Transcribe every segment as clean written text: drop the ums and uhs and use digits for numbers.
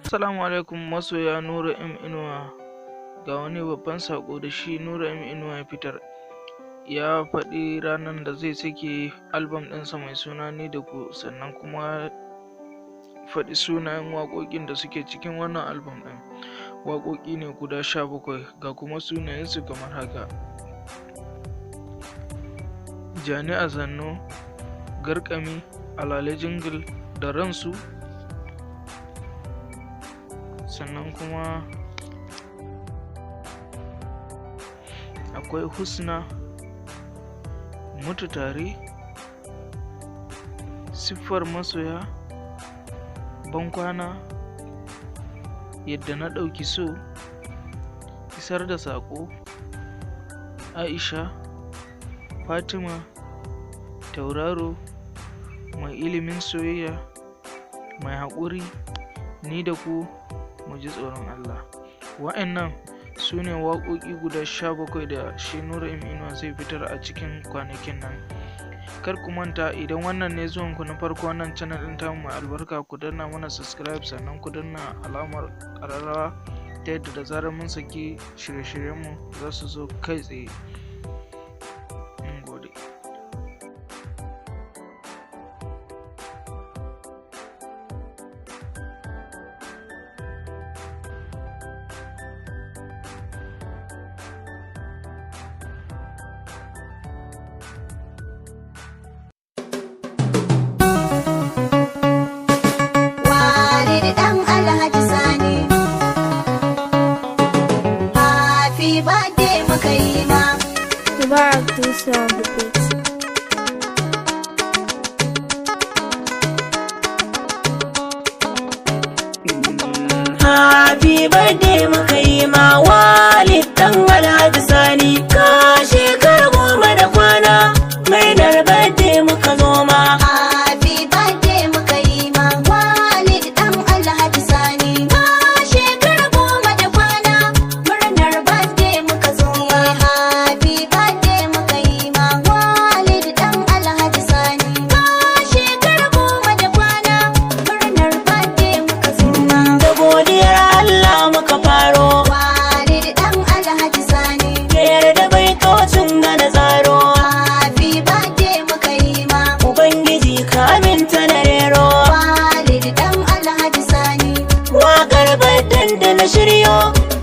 Assalamu alaikum masoya Nura inuwa, ga wani babban sako da shi Nura inuwa ya fitar. Ya faɗi ranar da zai sake album ɗinsa mai suna nidaku, sannan kuma faɗi sunayen waƙoƙin da suke cikin wannan album ɗin. Waƙoƙi ne guda 17, ga kuma sunayensu kamar haka: Jani a Zanno, Garkami, Alale Jingle da Ransu. Sannan kuma akwai Husna, Mutu Tare, Siffar Masoya, Bankwana, Yadda na ɗauki so, Isar da Saƙo, Aisha, Fatima, Tauraro, Mai Ilimin Soyayya, Mai Haƙuri, Ni da Ku, Mu Ji Tsoron Allah. Wa'annan su ne waƙoƙi guda 17 da shi Nura inuwa zai fitar a cikin kwanakin nan. Kar ku manta, idan wannan ne zuwanku na farko wannan channel ɗin tamu mai albarka, ku danna mana subscribe, sannan ku danna alamar ƙararrawa ta yadda da zarar mun saki shirye-shiryenmu za su zo kai tsaye. Mun gode. Happy birthday muka yi ma Walid dan Alhaji Sani, ka shekara 10 da kwana, murnar birthday muka zo ma. Happy birthday muka yi ma Walid dan Alhaji Sani, ka shekara 10 da kwana, murnar birthday muka zo ma. Happy birthday muka yi ma Walid dan Alhaji Sani, ka shekara 10 da kwana, murnar birthday muka zo ma. Da godiyar Allah muka faro, Walid dan Alhaji Sani, ya yarda baitocin da na tsaro. Happy birthday muka yi ma Ubangiji ka aminta na rero, Walid dan Alhaji Sani. waƙar birthday da na shiryo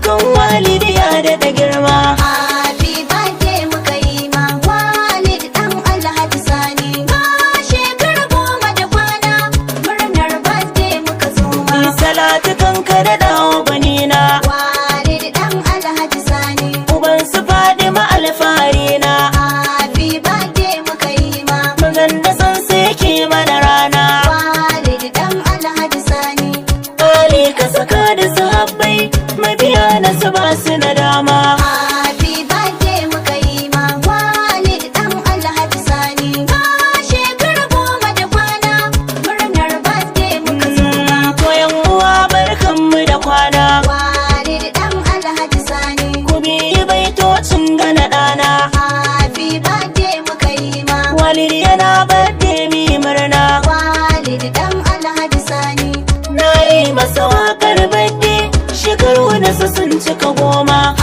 kan Walidi ya daɗa girma. Happy birthday muka yi ma Walid dan Alhaji Sani, ka shekara 10 da kwana, murnar birthday muka zo ma. Salatu kanka da dawo banina, Walid dan Alhaji Sani, uban su Fadima alfahari na. happy birthday muka yi ma Mazan da san su yake mana rana, Walid dan Alhaji Sani. Ali ka saka da sahabbai, mabiya na su ba su na dama. Happy birthday muka yi ma Walid dan Alhaji Sani, ka shekara 10 da kwana, murnar birthday muka zo ma. To yan uwa barkanmu da kwana, Walid dan Alhaji Sani, ku biyi baitocin gana ɗana. happy birthday muka yi ma Walid yana birthday mi murna, Walid dan Alhaji Sani. na yi masa waƙar birthday, shekaru nasa sun cika 10.